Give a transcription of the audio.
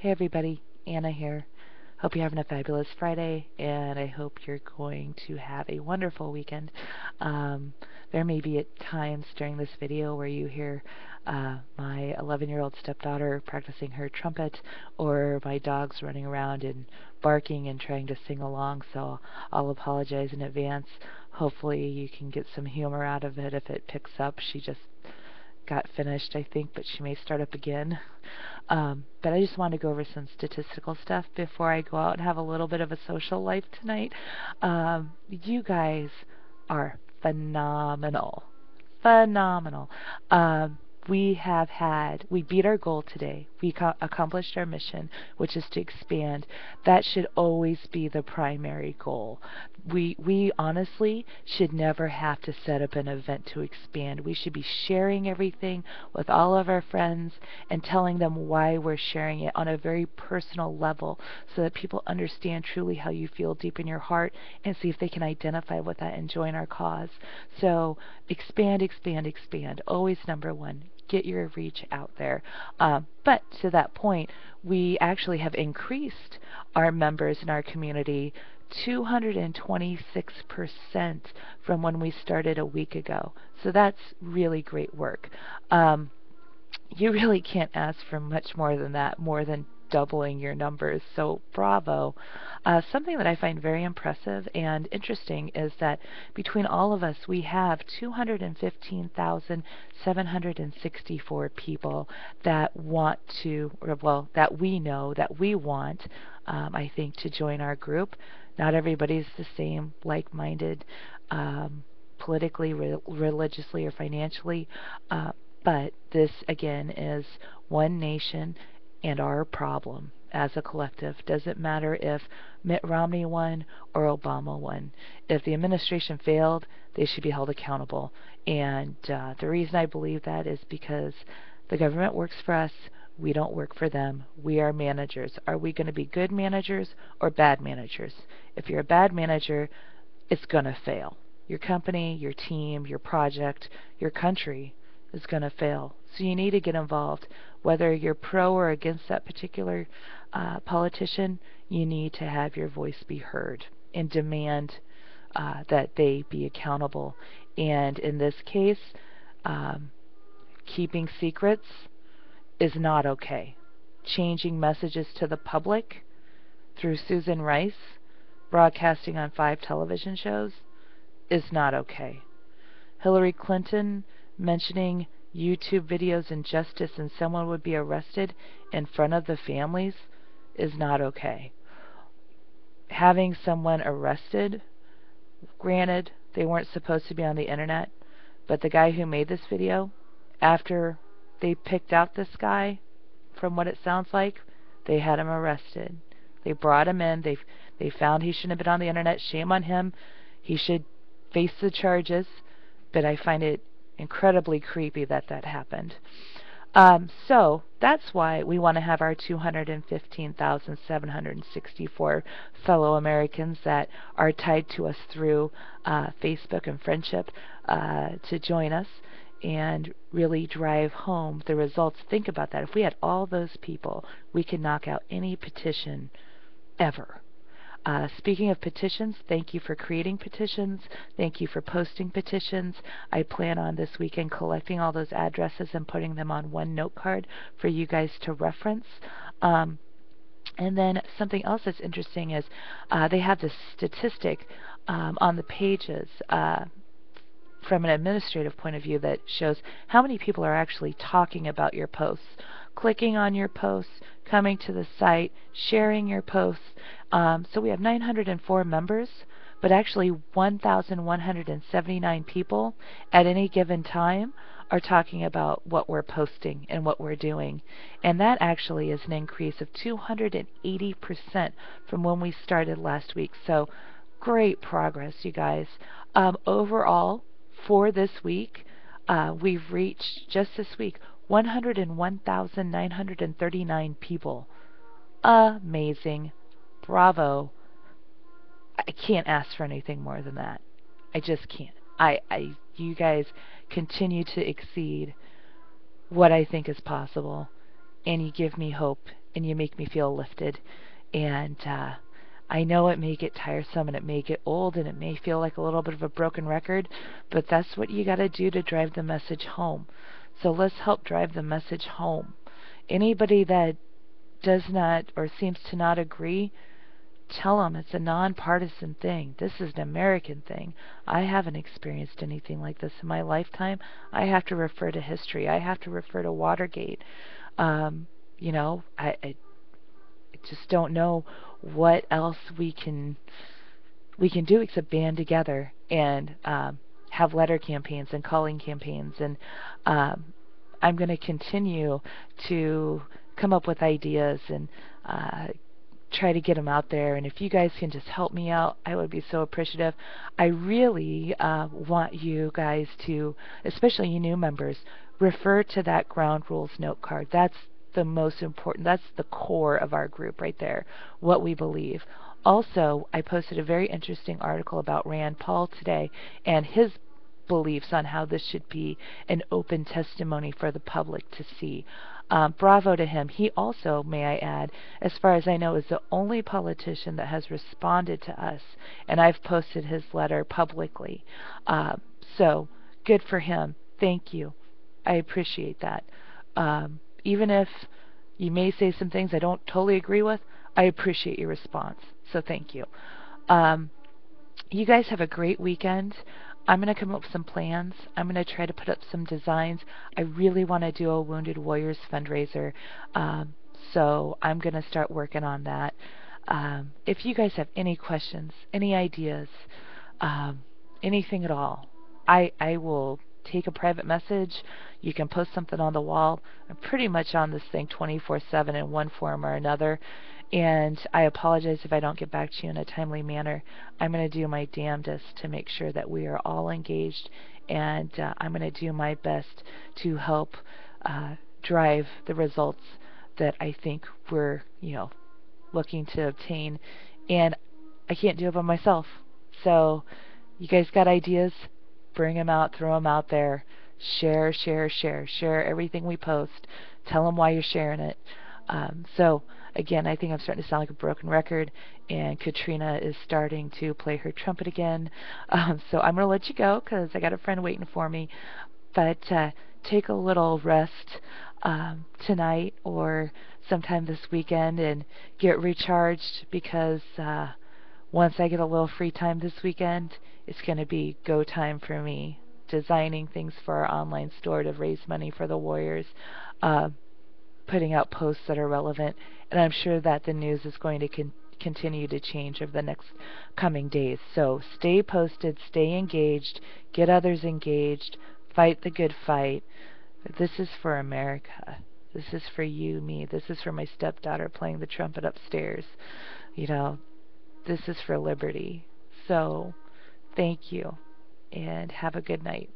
Hey everybody, Anna here. Hope you're having a fabulous Friday, and I hope you're going to have a wonderful weekend. There may be at times during this video where you hear my 11-year-old stepdaughter practicing her trumpet, or my dogs running around and barking and trying to sing along, so I'll apologize in advance. Hopefully you can get some humor out of it if it picks up. She just got finished, I think, but she may start up again. But I just wanted to go over some statistical stuff before I go out and have a little bit of a social life tonight. You guys are phenomenal. Phenomenal. We beat our goal today. We accomplished our mission, which is to expand. That should always be the primary goal. We honestly should never have to set up an event to expand. We should be sharing everything with all of our friends and telling them why we're sharing it on a very personal level, so that people understand truly how you feel deep in your heart and see if they can identify with that and join our cause. So expand, expand, expand. Always number one. Get your reach out there. But to that point, we actually have increased our members in our community 226% from when we started a week ago. So that's really great work. You really can't ask for much more than that, more than doubling your numbers, so bravo. Something that I find very impressive and interesting is that between all of us, we have 215,764 people that want to, or well, that we know, that we want, I think, to join our group. Not everybody's the same, like-minded, politically, religiously, or financially, but this, again, is one nation and our problem as a collective. Doesn't matter if Mitt Romney won or Obama won. If the administration failed, they should be held accountable. And the reason I believe that is because the government works for us. We don't work for them. We are managers. Are we going to be good managers or bad managers? If you're a bad manager, it's going to fail. Your company, your team, your project, your country is going to fail. So you need to get involved. Whether you're pro or against that particular politician, you need to have your voice be heard and demand that they be accountable. And in this case, keeping secrets is not okay. Changing messages to the public through Susan Rice, broadcasting on 5 television shows, is not okay. Hillary Clinton mentioning YouTube videos injustice and someone would be arrested in front of the families is not okay. Having someone arrested, granted, they weren't supposed to be on the internet, but the guy who made this video, after they picked out this guy, from what it sounds like, they had him arrested. They brought him in. They found he shouldn't have been on the internet. Shame on him. He should face the charges, but I find it incredibly creepy that that happened. So that's why we want to have our 215,764 fellow Americans that are tied to us through Facebook and friendship to join us and really drive home the results. Think about that. If we had all those people, we could knock out any petition ever. Speaking of petitions, thank you for creating petitions. Thank you for posting petitions. I plan on this weekend collecting all those addresses and putting them on one note card for you guys to reference. And then something else that's interesting is they have this statistic on the pages from an administrative point of view that shows how many people are actually talking about your posts, clicking on your posts, coming to the site, sharing your posts. So we have 904 members, but actually 1,179 people at any given time are talking about what we're posting and what we're doing. And that actually is an increase of 280% from when we started last week. So great progress, you guys. Overall, for this week, we've reached, just this week, 101,939 people. Amazing. Bravo. I can't ask for anything more than that. I just can't. You guys continue to exceed what I think is possible, and you give me hope and you make me feel lifted. And I know it may get tiresome and it may get old and it may feel like a little bit of a broken record, but that's what you got to do to drive the message home. So let's help drive the message home. Anybody that does not or seems to not agree, tell them it's a nonpartisan thing. This is an American thing. I haven't experienced anything like this in my lifetime. I have to refer to history. I have to refer to Watergate. You know, I just don't know what else we can do except band together and have letter campaigns and calling campaigns. And I'm going to continue to come up with ideas and try to get them out there. And if you guys can just help me out, I would be so appreciative. I really want you guys to, especially you new members, refer to that ground rules note card. That's the most important. That's the core of our group right there, what we believe. Also, I posted a very interesting article about Rand Paul today and his beliefs on how this should be an open testimony for the public to see. Bravo to him. He also, may I add, as far as I know, is the only politician that has responded to us, and I've posted his letter publicly. So, good for him. Thank you. I appreciate that. Even if you may say some things I don't totally agree with, I appreciate your response. So thank you. You guys have a great weekend. I'm going to come up with some plans. I'm going to try to put up some designs. I really want to do a Wounded Warriors fundraiser. So I'm going to start working on that. If you guys have any questions, any ideas, anything at all, I will take a private message. You can post something on the wall. I'm pretty much on this thing 24/7 in one form or another. And I apologize if I don't get back to you in a timely manner. I'm going to do my damnedest to make sure that we are all engaged, and I'm going to do my best to help drive the results that I think we're, looking to obtain. And I can't do it by myself. So you guys got ideas? Bring them out, throw them out there. Share, share, share. Share everything we post. Tell them why you're sharing it. So, again, I think I'm starting to sound like a broken record, and Katrina is starting to play her trumpet again. So I'm going to let you go because I got a friend waiting for me. But take a little rest tonight or sometime this weekend and get recharged, because once I get a little free time this weekend, it's going to be go time for me, designing things for our online store to raise money for the Warriors, putting out posts that are relevant, and I'm sure that the news is going to continue to change over the next coming days. So stay posted, stay engaged, get others engaged, fight the good fight. This is for America. This is for you, me. This is for my stepdaughter playing the trumpet upstairs. This is for liberty. So thank you, and have a good night.